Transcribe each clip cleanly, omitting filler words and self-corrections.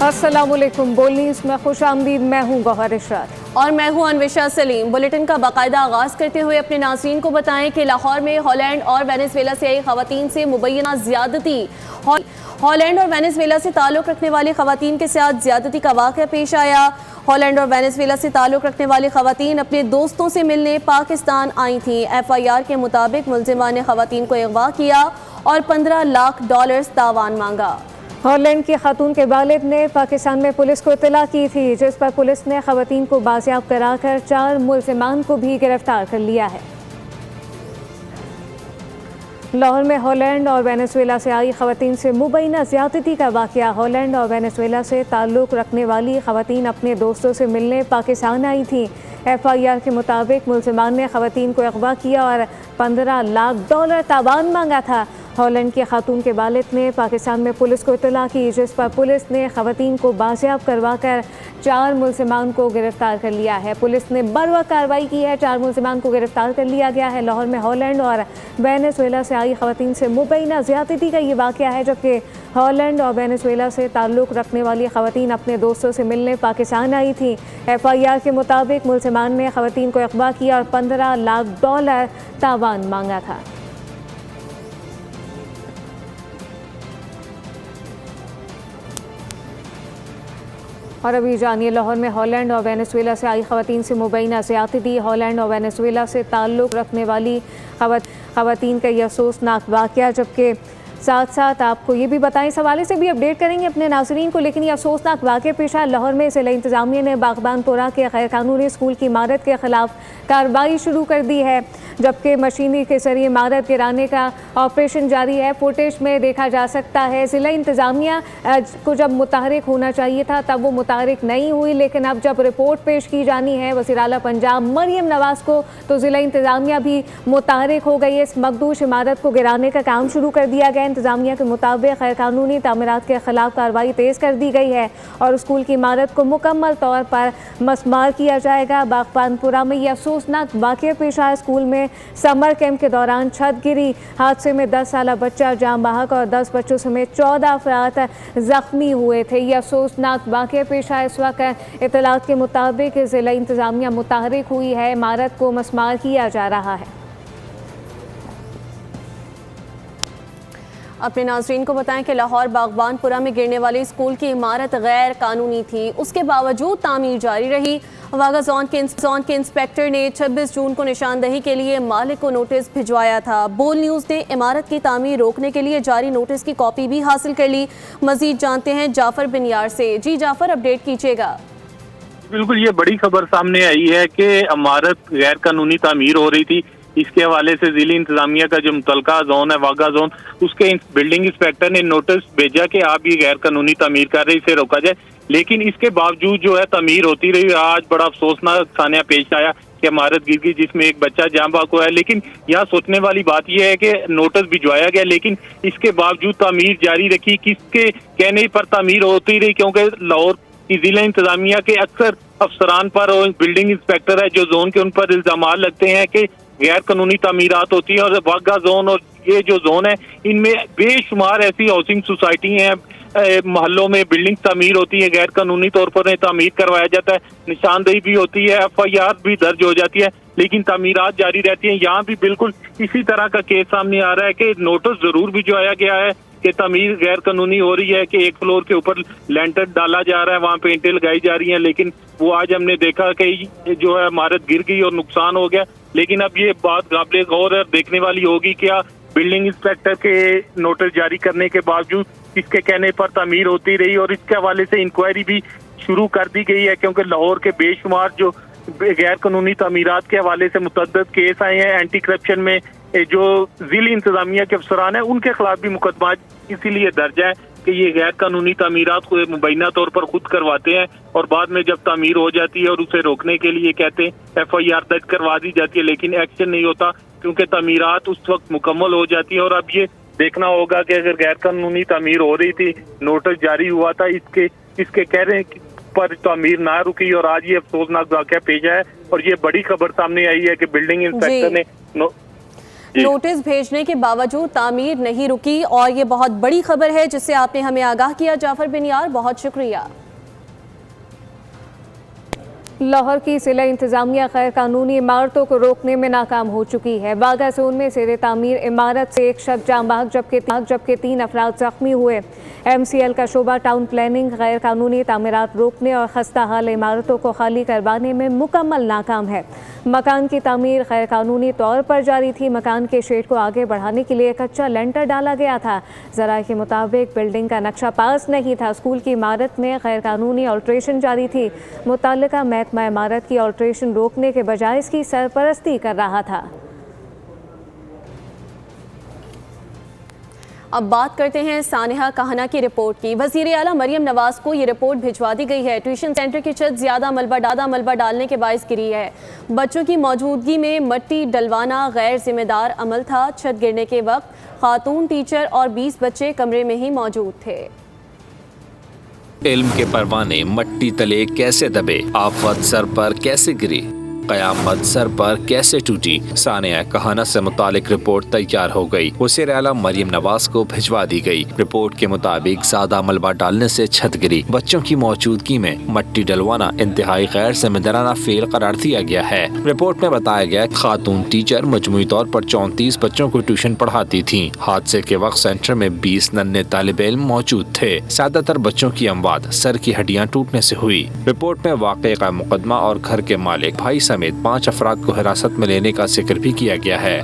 अस्सलामुअलैकुम। बोल न्यूज़ में खुश आमदीद। मैं हूँ गौहर इशरात और मैं हूँ अनविशा सलीम। बुलेटिन का बाकायदा आगाज़ करते हुए अपने नाज़रीन को बताएं कि लाहौर में हॉलैंड और वेनेज़ुएला से आई ख़वातीन से मुबैना ज़्यादती। हॉलैंड और वेनेज़ुएला से ताल्लुक़ रखने वाली ख़वातीन के साथ ज़्यादती का वाक़या पेश आया। हॉलैंड और वेनेज़ुएला से ताल्लुक़ रखने वाली ख़वातीन अपने दोस्तों से मिलने पाकिस्तान आई थीं। FIR के मुताबिक मुलज़िमा ने ख़वातीन को अगवा किया और $15 लाख तावान मांगा। हॉलैंड की खातून के वालिद ने पाकिस्तान में पुलिस को इत्तला की थी, जिस पर पुलिस ने ख़वातीन को बाजियाब कराकर 4 मुलज़िमान को भी गिरफ्तार कर लिया है। लाहौर में हॉलैंड और वेनेज़ुएला से आई ख़वातीन से मुबैना ज़्यादती का वाक़या। हॉलैंड और वेनेज़ुएला से ताल्लुक़ रखने वाली ख़वातीन अपने दोस्तों से मिलने पाकिस्तान आई थीं। FIR के मुताबिक मुलज़िमान ने ख़वातीन को अगवा किया और $15 लाख तावान मांगा था। हॉलैंड की खातून के वालिद ने पाकिस्तान में पुलिस को इत्तला की, जिस पर पुलिस ने ख़वातीन को बाजियाब करवाकर 4 मुलज़िमान को गिरफ्तार कर लिया है। पुलिस ने बरवक्त कार्रवाई की है, 4 मुलज़िमान को गिरफ्तार कर लिया गया है। लाहौर में हॉलैंड और वेनेज़ुएला से आई ख़वातीन से मुबैना ज़्यादती का ये वाक़या है, जबकि हॉलैंड और वेनेज़ुएला से ताल्लुक़ रखने वाली ख़वातीन अपने दोस्तों से मिलने पाकिस्तान आई थी। FIR के मुताबिक मुलज़िमान ने ख़वातीन को अगवा किया और $15 लाख तावान मांगा था। और अभी जानिए लाहौर में हॉलैंड और वेनेज़ुएला से आई ख़वातीन से मुबैना ज़्यादती। हॉलैंड और वेनेज़ुएला से ताल्लुक़ रखने वाली ख़वातीन का यह अफसोसनाक वाक़या, जबकि साथ साथ आपको ये भी बताएं, इस हवाले से भी अपडेट करेंगे अपने नाज़रीन को। लेकिन यह अफसोसनाक वाक़या पेश आया लाहौर में। ज़िला इंतज़ामिया ने बागबानपुरा के गैर कानूनी स्कूल की इमारत के ख़िलाफ़ कार्रवाई शुरू कर दी है, जबकि मशीनरी के ज़रिए इमारत गिराने का ऑपरेशन जारी है। फुटेज में देखा जा सकता है ज़िला इंतज़ामिया को जब मुतहरिक होना चाहिए था तब वो मुतहरिक नहीं हुई, लेकिन अब जब रिपोर्ट पेश की जानी है वज़ीर आला पंजाब मरियम नवाज़ को, तो ज़िला इंतज़ामिया भी मुतहरिक हो गई है। इस मखदूश इमारत को गिराने का काम शुरू कर दिया गया। इंतज़ामिया के मुताबिक गैर कानूनी तामीरात के ख़िलाफ़ कार्रवाई तेज़ कर दी गई है और स्कूल की इमारत को मुकम्मल तौर पर मसमार किया जाएगा। बागबानपुरा में यह अफसोसनाक वाक़या पेश आया। स्कूल में समर कैंप के दौरान छत गिरी। हादसे में 10 साला बच्चा जाँ बहक और 10 बच्चों समेत 14 अफराद ज़ख्मी हुए थे। यह अफसोसनाक वाक़या पेश आया। इस वक्त इत्तलात के मुताबिक ज़िला इंतज़ामिया मुतहरिक हुई है, इमारत को मसमार किया जा रहा है। अपने नाज़रीन को बताएं कि लाहौर बागबानपुरा में गिरने वाली स्कूल की इमारत गैर कानूनी थी, उसके बावजूद तामीर जारी रही। वाघा जोन के इंस्पेक्टर ने 26 जून को निशानदही के लिए मालिक को नोटिस भिजवाया था। बोल न्यूज़ ने इमारत की तामीर रोकने के लिए जारी नोटिस की कॉपी भी हासिल कर ली। मजीद जानते हैं जाफर बिन यार से। जी जाफर, अपडेट कीजिएगा। बिल्कुल, ये बड़ी खबर सामने आई है कि इमारत गैर कानूनी तामीर हो रही थी। इसके हवाले से जिला इंतजामिया का जो मुतलका जोन है वाघा जोन, उसके बिल्डिंग इंस्पेक्टर ने नोटिस भेजा कि आप ये गैर कानूनी तामीर कर रहे, इसे रोका जाए। लेकिन इसके बावजूद जो है तामीर होती रही। आज बड़ा अफसोसनाक सानिया पेश आया कि इमारत गिर गई जिसमें एक बच्चा जाँ बहक हुआ है। लेकिन यहाँ सोचने वाली बात यह है कि नोटिस भिजवाया गया, लेकिन इसके बावजूद तामीर जारी रखी। किसके कहने पर तामीर होती रही? क्योंकि लाहौर की जिला इंतजामिया के अक्सर अफसरान पर और बिल्डिंग इंस्पेक्टर है जो जोन के, उन पर इल्जाम लगते हैं कि गैर कानूनी तामीरात होती है। और वाघा जोन और ये जो जोन है, इनमें बेशुमार ऐसी हाउसिंग सोसाइटी हैं, मोहल्लों में बिल्डिंग तामीर होती है, गैर कानूनी तौर पर तामीर करवाया जाता है, निशानदेही भी होती है, FIR भी दर्ज हो जाती है, लेकिन तामीरात जारी रहती हैं। यहाँ भी बिल्कुल इसी तरह का केस सामने आ रहा है कि नोटिस जरूर भिजवाया गया है कि तामीर गैर कानूनी हो रही है, कि एक फ्लोर के ऊपर लेंटर डाला जा रहा है, वहाँ पे ईंटें लगाई जा रही हैं, लेकिन वो आज हमने देखा कि जो है इमारत गिर गई और नुकसान हो गया। लेकिन अब ये बात काबिल गौर और देखने वाली होगी, क्या बिल्डिंग इंस्पेक्टर के नोटिस जारी करने के बावजूद इसके कहने पर तामीर होती रही। और इसके हवाले से इंक्वायरी भी शुरू कर दी गई है, क्योंकि लाहौर के बेशुमार जो गैर कानूनी तामीरात के हवाले से मुतअद्दिद केस आए हैं। एंटी करप्शन में जो जिला इंतजामिया के अफसरान हैं उनके खिलाफ भी मुकदमा इसीलिए दर्ज है कि ये गैर कानूनी तामीरात को मुबैना तौर पर खुद करवाते हैं और बाद में जब तामीर हो जाती है और उसे रोकने के लिए कहते हैं FIR दर्ज करवा दी जाती है, लेकिन एक्शन नहीं होता क्योंकि तामीरात उस वक्त मुकम्मल हो जाती है। और अब ये देखना होगा कि अगर गैर कानूनी तामीर हो रही थी, नोटिस जारी हुआ था, इसके कह रहे हैं पर तामीर ना रुकी और आज ये अफसोसनाक वाक़या पेश है। और ये बड़ी खबर सामने आई है कि बिल्डिंग इंस्पेक्टर ने नोटिस भेजने के बावजूद तामीर नहीं रुकी और ये बहुत बड़ी खबर है जिससे आपने हमें आगाह किया। जाफर बिन यार, बहुत शुक्रिया। लाहौर की जिला इंतजामिया गैर कानूनी इमारतों को रोकने में नाकाम हो चुकी है। वाघा जोन में ज़ेर तामीर इमारत से एक शख्स जाँ बहक जबकि 3 अफराद जख्मी हुए। MCL का शोबा टाउन प्लानिंग गैर कानूनी तामीरात रोकने और खस्ता हाल इमारतों को खाली करवाने में मुकम्मल नाकाम है। मकान की तामीर गैर कानूनी तौर पर जारी थी। मकान के शेड को आगे बढ़ाने के लिए कच्चा लेंटर डाला गया था। ज़राए के मुताबिक बिल्डिंग का नक्शा पास नहीं था। स्कूल की इमारत में गैर कानूनी ऑल्ट्रेशन जारी थी। मुतल्लिका महकमा इमारत की ऑल्ट्रेशन रोकने के बजाय इसकी सरपरस्ती कर रहा था। अब बात करते हैं सानिहा काहना की रिपोर्ट की। वज़ीर आला मरियम नवाज को ये रिपोर्ट भिजवा दी गई है। ट्यूशन सेंटर की छत ज़्यादा मलबा डालने के बायस गिरी है। बच्चों की मौजूदगी में मट्टी डलवाना गैर जिम्मेदार अमल था। छत गिरने के वक्त खातून टीचर और 20 बच्चे कमरे में ही मौजूद थे। इल्म के परवाने मट्टी तले कैसे दबे, आफत सर पर कैसे गिरी, कयामत सर पर कैसे टूटी। सानिया कहाना से मुतालिक रिपोर्ट तैयार हो गई। वज़ीर आला मरियम नवाज को भिजवा दी गई। रिपोर्ट के मुताबिक ज्यादा मलबा डालने से छत गिरी। बच्चों की मौजूदगी में मट्टी डलवाना इंतहाई गैर जिम्मेदाराना फेल करार दिया गया है। रिपोर्ट में बताया गया खातून टीचर मजमूई तौर पर 34 बच्चों को ट्यूशन पढ़ाती थी। हादसे के वक्त सेंटर में 20 नन्हे तालिब इल्म मौजूद थे। ज्यादातर बच्चों की अमवात सर की हड्डियाँ टूटने से हुई। रिपोर्ट में वाक़े का मुकदमा और घर के मालिक भाई समेत 5 अफराद को हिरासत में लेने का जिक्र भी किया गया है।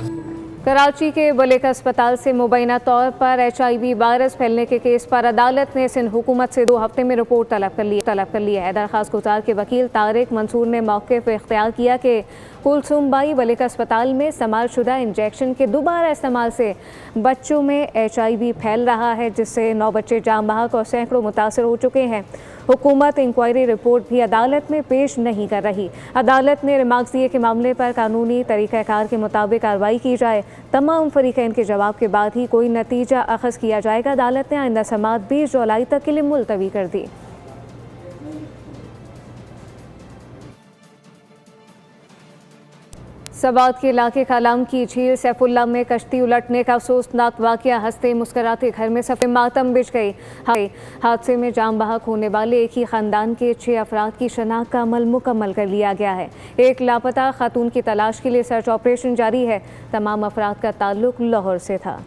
कराची के बलेक अस्पताल से मुबैना तौर पर HIV वायरस फैलने के केस पर अदालत ने सिंध हुकूमत से 2 हफ्ते में रिपोर्ट तलब कर ली है। दरख्वास्त गुजार के वकील तारिक मंसूर ने मौके पर इख्तियार किया कि कुलसुम बाई बलेक अस्पताल में इस्तेमाल शुदा इंजेक्शन के दोबारा इस्तेमाल से बच्चों में HIV फैल रहा है, जिससे 9 बच्चे जाँ बहक और सैकड़ों मुतासर हो चुके हैं। हुकूमत इंक्वायरी रिपोर्ट भी अदालत में पेश नहीं कर रही। अदालत ने रिमार्क्स दिए कि मामले पर कानूनी तरीक़ाकार के मुताबिक कार्रवाई की जाए। तमाम फरीक़ैन के जवाब के बाद ही कोई नतीजा अखज़ किया जाएगा। अदालत ने आइंदा समाअत 20 जुलाई तक के लिए मुलतवी कर दी। सवात के इलाके कालाम की झील सैफुल्ला में कश्ती उलटने का अफसोसनाक वाक़या। हंसते मुस्कराते घर में सफ़े मातम बिछ गई। हादसे में जाम बहक होने वाले एक ही ख़ानदान के 6 अफराद की शनाख्त का अमल मुकम्मल कर लिया गया है। एक लापता खातून की तलाश के लिए सर्च ऑपरेशन जारी है। तमाम अफराद का ताल्लुक लाहौर से था।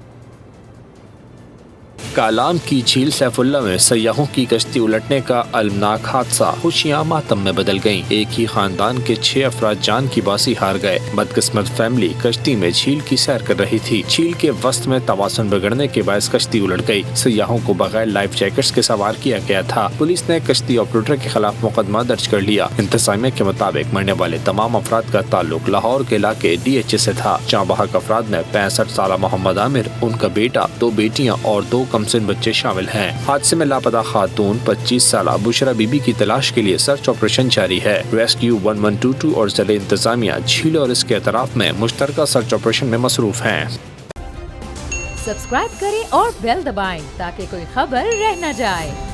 कालाम की झील सैफुल्ला में सयाहों की कश्ती उलटने का अलमनाक हादसा खुशियां मातम में बदल गईं। एक ही खानदान के 6 अफराद जान की बाजी हार गए। बदकिस्मत फैमिली कश्ती में झील की सैर कर रही थी। झील के वस्त में तवाज़ुन बिगड़ने के बायस कश्ती उलट गई। सयाहों को बगैर लाइफ जैकेट्स के सवार किया गया था। पुलिस ने कश्ती ऑपरेटर के खिलाफ मुकदमा दर्ज कर लिया। इंतजामिया के मुताबिक मरने वाले तमाम अफराद का ताल्लुक लाहौर के इलाके DH से था। जाँ बहक अफराद में 65 साल मोहम्मद आमिर, उनका बेटा, 2 बेटियां और 2 कमसिन बच्चे शामिल हैं। हादसे में लापता खातून 25 साल बुशरा बीबी की तलाश के लिए सर्च ऑपरेशन जारी है। रेस्क्यू 1122 और जिले इंतजामिया झील और इसके अतराफ में मुश्तरका सर्च ऑपरेशन में मसरूफ हैं। सब्सक्राइब करें और बेल दबाएं ताकि कोई खबर रह न जाए।